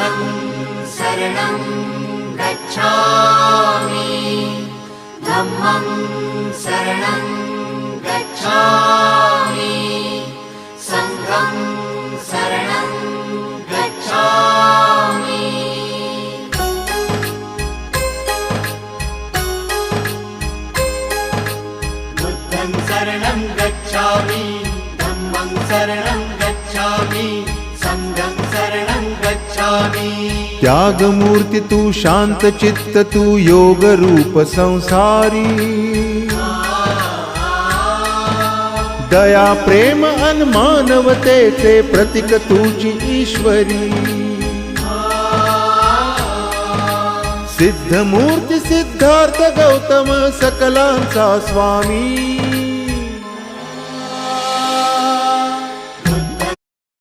बुद्धं शरणं गच्छामि धम्मं शरणं गच्छामि संघं शरणं गच्छामि बुद्धं शरणं गच्छामि धम्मं शरणं गच्छामि संघं शरणं गच्छामि त्यागमूर्ती तू शांत चित्त तू योग रूप संसारी दया प्रेम अन मानवतेचे प्रतीक तुझी ईश्वरी सिद्धमूर्ती सिद्धार्थ गौतम सकलांचा स्वामी